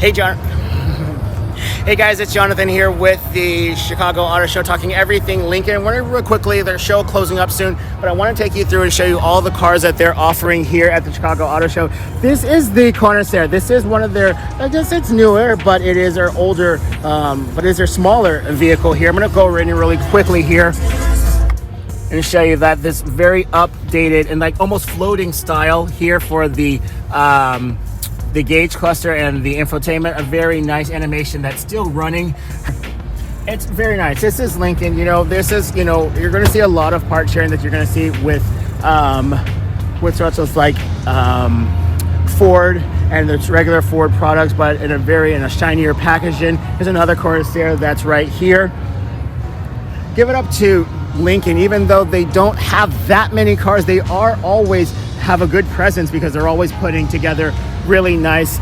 Hey, John. Hey guys, it's Jonathan here with the Chicago Auto Show, talking everything Lincoln. I want to real quickly, their show closing up soon, but I want to take you through and show you all the cars that they're offering here at the Chicago Auto Show. This is the Consair. This is one of their, I guess it's newer, but it is their older, but it is their smaller vehicle here. I'm going to go in really quickly here and show you that this very updated and like almost floating style here for the gauge cluster and the infotainment. A very nice animation that's still running. It's very nice. This is Lincoln. You know, this is, you know, you're going to see a lot of part sharing that you're going to see with sorts of like Ford and the regular Ford products, but in a shinier packaging. There's another Consair that's right here. Give it up to Lincoln. Even though they don't have that many cars, they are always have a good presence because they're always putting together really nice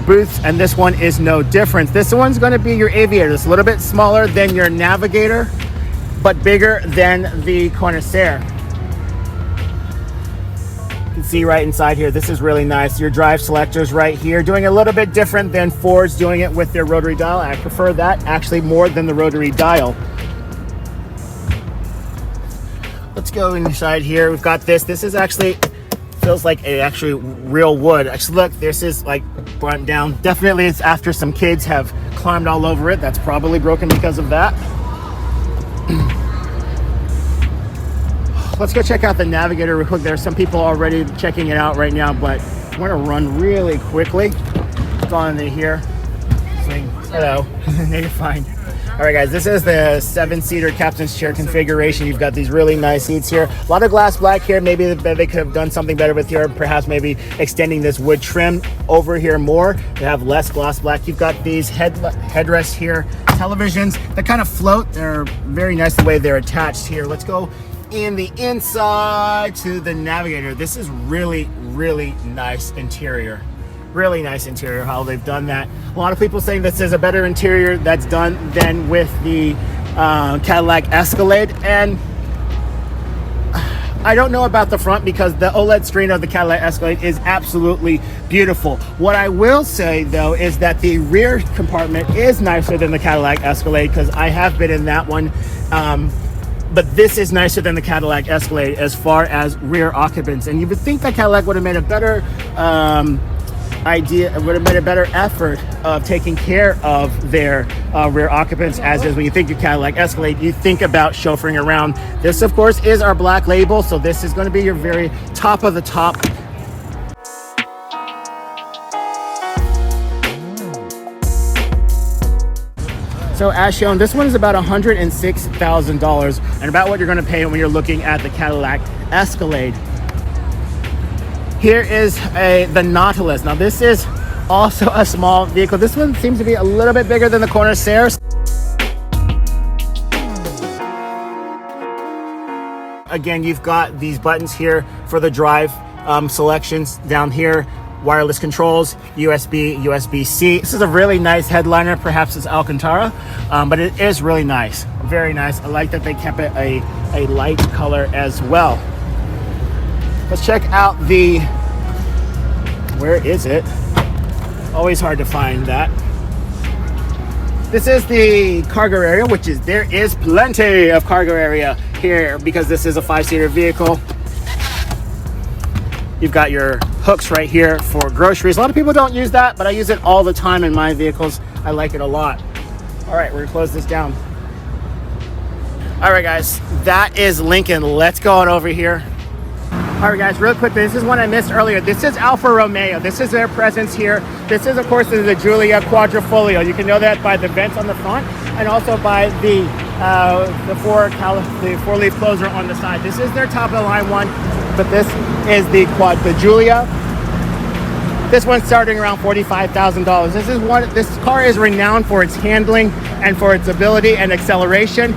booths, and this one is no different. This one's going to be your Aviator. It's a little bit smaller than your Navigator, but bigger than the Consair. You can see right inside here, this is really nice. Your drive selectors right here, doing a little bit different than Ford's doing it with their rotary dial. I prefer that actually more than the rotary dial. Let's go inside here. We've got this. This is actually feels like a actually real wood. Actually, look, this is like burnt down. Definitely it's after some kids have climbed all over it. That's probably broken because of that. Let's go check out the Navigator real quick. There's some people already checking it out right now, but I'm going to run really quickly. It's on in here. Saying hello. No, you're fine. All right, guys, this is the 7-seater captain's chair configuration. You've got these really nice seats here. A lot of glass black here. Maybe they could have done something better with here, perhaps maybe extending this wood trim over here more to have less glass black. You've got these headrests here, televisions that kind of float. They're very nice the way they're attached here. Let's go in the inside to the Navigator. This is really, really nice interior. Really nice interior, how they've done that. A lot of people saying this is a better interior that's done than with the Cadillac Escalade, and I don't know about the front because the OLED screen of the Cadillac Escalade is absolutely beautiful. What I will say though is that the rear compartment is nicer than the Cadillac Escalade, because I have been in that one, but this is nicer than the Cadillac Escalade as far as rear occupants. And you would think that Cadillac would have made a better would have made a better effort of taking care of their rear occupants, as is when you think of Cadillac Escalade, you think about chauffeuring around. This, of course, is our black label, so this is going to be your very top of the top. So as shown, this one is about $106,000 and about what you're going to pay when you're looking at the Cadillac Escalade. Here is the Nautilus. Now this is also a small vehicle. This one seems to be a little bit bigger than the Consair. Again, you've got these buttons here for the drive selections down here, wireless controls, USB, USB-C. This is a really nice headliner. Perhaps it's Alcantara, but it is really nice. Very nice. I like that they kept it a light color as well. Let's check out the, where is it? Always hard to find that. This is the cargo area, which is, there is plenty of cargo area here because this is a 5-seater vehicle. You've got your hooks right here for groceries. A lot of people don't use that, but I use it all the time in my vehicles. I like it a lot. All right, we're gonna close this down. All right, guys, that is Lincoln. Let's go on over here. All right, guys, real quick, this is one I missed earlier. This is Alfa Romeo. This is their presence here. This is, of course, the Giulia Quadrifoglio. You can know that by the vents on the front and also by the four-leaf closer on the side. This is their top-of-the-line one, but this is the Giulia. This one's starting around $45,000. This car is renowned for its handling and for its ability and acceleration.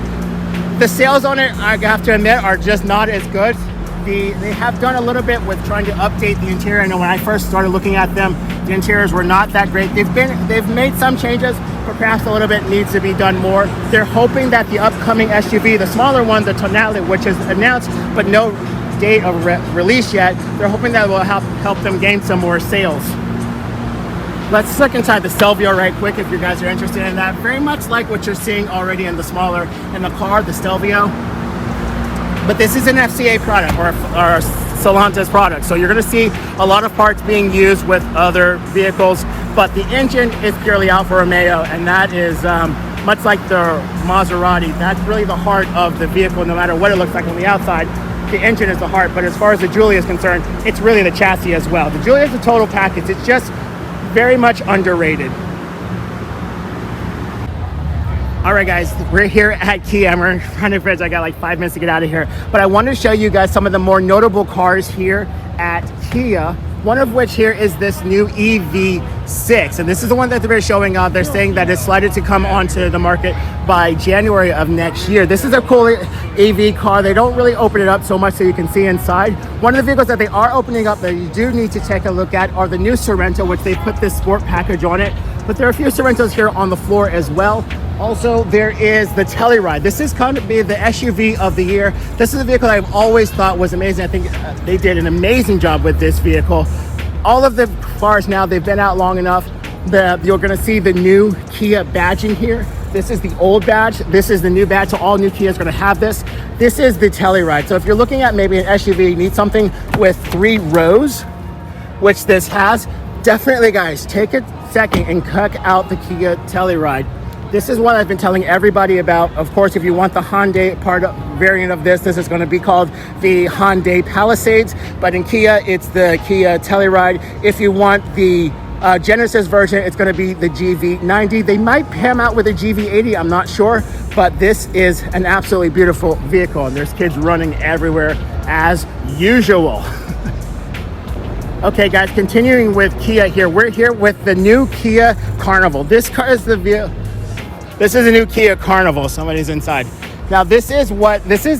The sales on it, I have to admit, are just not as good. They have done a little bit with trying to update the interior. I know when I first started looking at them, the interiors were not that great. They've made some changes, but perhaps a little bit needs to be done more. They're hoping that the upcoming SUV, the smaller one, the Tonale, which is announced but no date of release yet, they're hoping that will help them gain some more sales. Let's look inside the Stelvio right quick if you guys are interested in that. Very much like what you're seeing already in the smaller, in the car, the Stelvio. But this is an FCA product or Stellantis product. So you're gonna see a lot of parts being used with other vehicles, but the engine is purely Alfa Romeo, and that is much like the Maserati. That's really the heart of the vehicle, no matter what it looks like on the outside. The engine is the heart, but as far as the Giulia is concerned, it's really the chassis as well. The Giulia is a total package. It's just very much underrated. All right, guys, we're here at Kia. We're trying to bridge. I got like 5 minutes to get out of here, but I wanted to show you guys some of the more notable cars here at Kia. One of which here is this new EV6, and this is the one that they're showing off. They're saying that it's slated to come onto the market by January of next year. This is a cool EV car. They don't really open it up so much so you can see inside. One of the vehicles that they are opening up that you do need to take a look at are the new Sorento, which they put this sport package on it. But there are a few Sorrentos here on the floor as well. Also, there is the Telluride. This is going to be the SUV of the year. This is a vehicle I've always thought was amazing. I think they did an amazing job with this vehicle. All of the cars now, they've been out long enough that you're going to see the new Kia badging here. This is the old badge. This is the new badge. So all new Kias are going to have this. This is the Telluride. So if you're looking at maybe an SUV, you need something with 3 rows, which this has. Definitely, guys, take a second and check out the Kia Telluride. This is what I've been telling everybody about. Of course, if you want the Hyundai variant of this is going to be called the Hyundai Palisades, but in Kia, it's the Kia Telluride. If you want the Genesis version, it's going to be the GV90. They might come out with a GV80, I'm not sure, but this is an absolutely beautiful vehicle, and there's kids running everywhere as usual. Okay, guys, continuing with Kia here. We're here with the new Kia Carnival. This car is This is a new Kia Carnival. Somebody's inside. Now, this is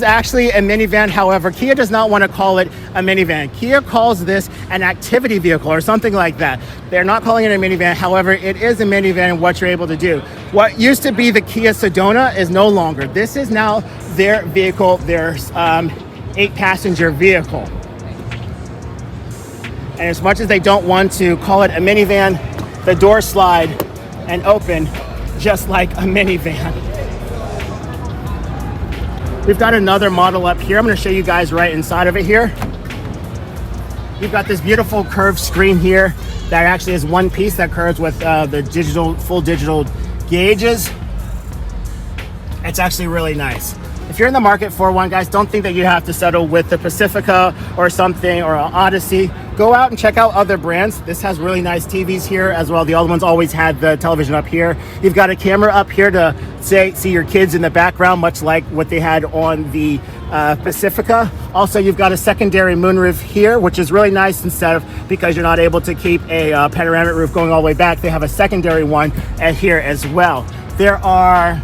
actually a minivan. However, Kia does not want to call it a minivan. Kia calls this an activity vehicle or something like that. They're not calling it a minivan. However, it is a minivan and what you're able to do. What used to be the Kia Sedona is no longer. This is now their vehicle, their 8-passenger vehicle. And as much as they don't want to call it a minivan, the doors slide and open just like a minivan. We've got another model up here. I'm going to show you guys right inside of it here. You've got this beautiful curved screen here that actually is one piece that curves with the full digital gauges. It's actually really nice. If you're in the market for one, guys, don't think that you have to settle with the Pacifica or something or an Odyssey. Go out and check out other brands. This has really nice TVs here as well. The other ones always had the television up here. You've got a camera up here to see your kids in the background, much like what they had on the Pacifica. Also, you've got a secondary moonroof here, which is really nice because you're not able to keep a panoramic roof going all the way back. They have a secondary one here as well. There are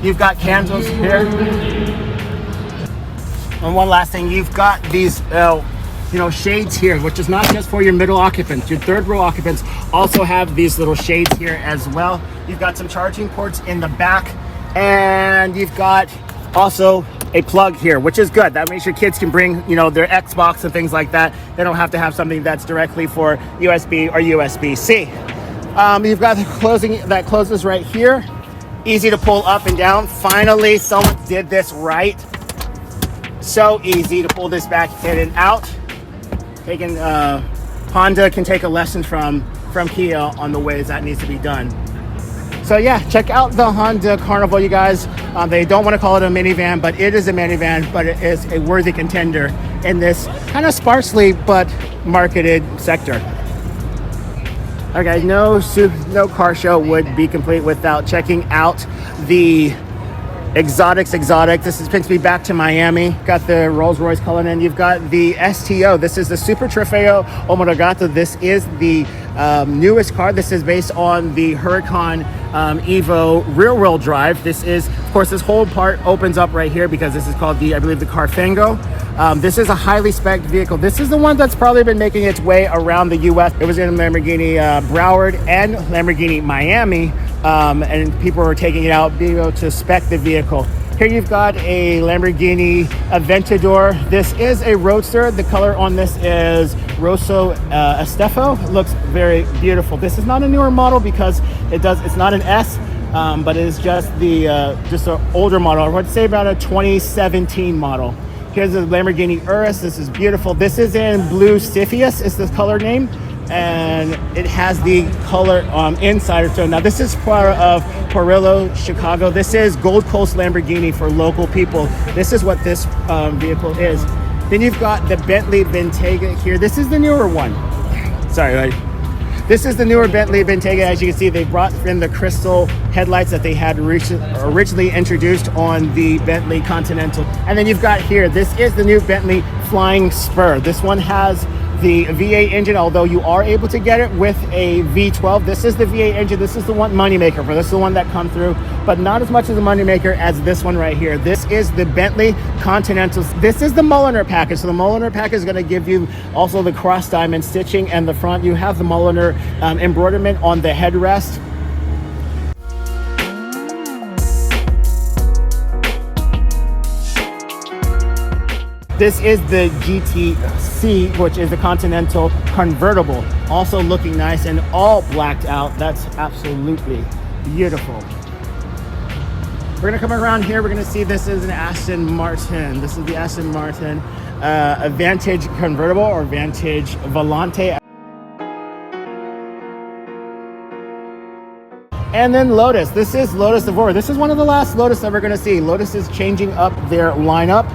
you've got candles here. And one last thing, you've got these shades here, which is not just for your middle occupants. Your third row occupants also have these little shades here as well. You've got some charging ports in the back, and you've got also a plug here, which is good. That means your kids can bring their Xbox and things like that. They don't have to have something that's directly for USB or USB-C. You've got the closing that closes right here. Easy to pull up and down. Finally, someone did this right. So easy to pull this back in and out. Honda can take a lesson from Kia on the ways that needs to be done. So yeah, check out the Honda Carnival, you guys. They don't want to call it a minivan, but it is a minivan, but it is a worthy contender in this kind of sparsely but marketed sector. Okay, no car show would be complete without checking out the exotic. This takes me back to Miami. Got the Rolls Royce calling in. You've got the STO. This is the Super Trofeo Omologato. This is the newest car. This is based on the Huracan Evo rear-wheel drive. This is, of course, this whole part opens up right here because this is called I believe the Carfango. This is a highly spec'd vehicle. This is the one that's probably been making its way around the U.S. It was in Lamborghini Broward and Lamborghini Miami, and people were taking it out, being able to spec the vehicle. Here you've got a Lamborghini Aventador. This is a Roadster. The color on this is Rosso Estefo. It looks very beautiful. This is not a newer model because it's not an S, but it is just an older model. I would say about a 2017 model. Here's the Lamborghini Urus. This is beautiful. This is in blue Cepheus is the color name, and it has the color insider tone. Now this is part of Perillo, Chicago. This is Gold Coast Lamborghini for local people. This is what this vehicle is. Then you've got the Bentley Bentayga here. This is the newer one. Sorry, buddy. This is the newer Bentley Bentayga. As you can see, they brought in the crystal headlights that they had originally introduced on the Bentley Continental. And then you've got here, this is the new Bentley Flying Spur. This one has the V8 engine, although you are able to get it with a V12. This is the V8 engine. This is the one moneymaker for. This is the one that come through, but not as much as a moneymaker as this one right here. This is the Bentley Continental. This is the Mulliner package. So the Mulliner package is going to give you also the cross diamond stitching, and the front you have the Mulliner embroiderment on the headrest. This is the GTC, which is the Continental convertible, also looking nice and all blacked out. That's absolutely beautiful. We're gonna come around here. We're gonna see this is an Aston Martin. This is the Aston Martin Vantage convertible or Vantage Volante. And then Lotus. This is Lotus Evora. This is one of the last Lotus that we're gonna see. Lotus is changing up their lineup.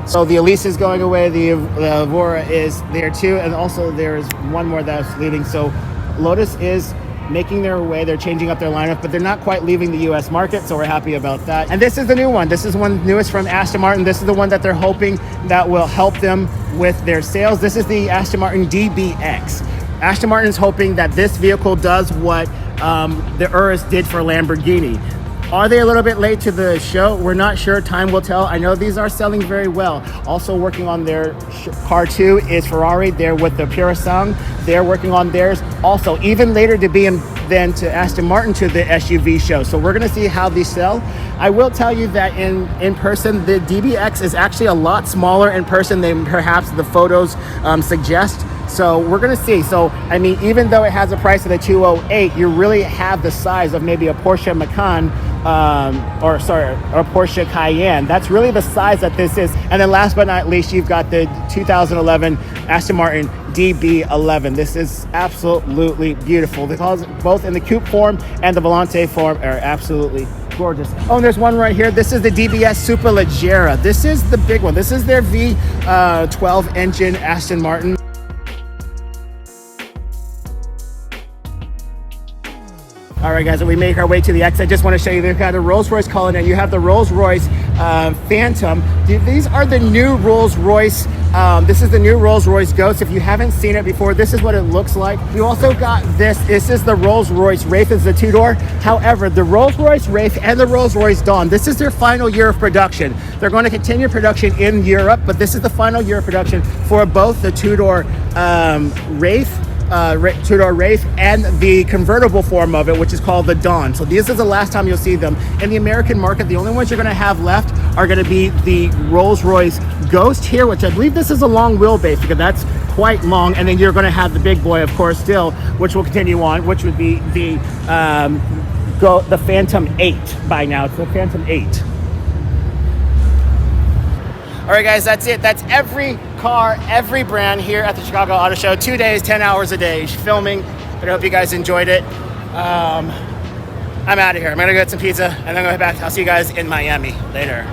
So the Elise is going away, the Evora is there too, and also there's one more that's leaving. So Lotus is making their way, they're changing up their lineup, but they're not quite leaving the US market, so we're happy about that. And this is the new one. This is one newest from Aston Martin. This is the one that they're hoping that will help them with their sales. This is the Aston Martin DBX. Aston Martin is hoping that this vehicle does what the Urus did for Lamborghini. Are they a little bit late to the show? We're not sure. Time will tell. I know these are selling very well. Also working on their car too is Ferrari. They're with the Purisang. They're working on theirs. Also, even later to than to Aston Martin to the SUV show. So we're going to see how these sell. I will tell you that in person, the DBX is actually a lot smaller in person than perhaps the photos suggest. So we're gonna see. So I mean, even though it has a price of the 208, you really have the size of maybe a Porsche Macan, or a Porsche Cayenne. That's really the size that this is. And then last but not least, you've got the 2011 Aston Martin DB11. This is absolutely beautiful. The cars, both in the coupe form and the Volante form, are absolutely gorgeous. Oh, and there's one right here. This is the DBS Superleggera. This is the big one. This is their V12 engine Aston Martin. All right, guys, we make our way to the X. I just want to show you, they've got a Rolls-Royce calling in. You have the Rolls-Royce Phantom. These are the new Rolls-Royce. This is the new Rolls-Royce Ghost. If you haven't seen it before, this is what it looks like. You also got this. This is the Rolls-Royce Wraith. It's the two-door. However, the Rolls-Royce Wraith and the Rolls-Royce Dawn, this is their final year of production. They're going to continue production in Europe, but this is the final year of production for both the two-door Wraith, two-door Wraith, and the convertible form of it, which is called the Dawn. So this is the last time you'll see them in the American market. The only ones you're going to have left are going to be the Rolls-Royce Ghost here, which I believe this is a long wheelbase because that's quite long. And then you're going to have the big boy, of course, still, which will continue on, which would be the Phantom 8 by now. It's the Phantom 8. All right, guys, that's it. That's every car, every brand here at the Chicago Auto Show. 2 days, 10 hours a day filming. But I hope you guys enjoyed it. I'm out of here. I'm gonna go get some pizza and then go back. I'll see you guys in Miami later.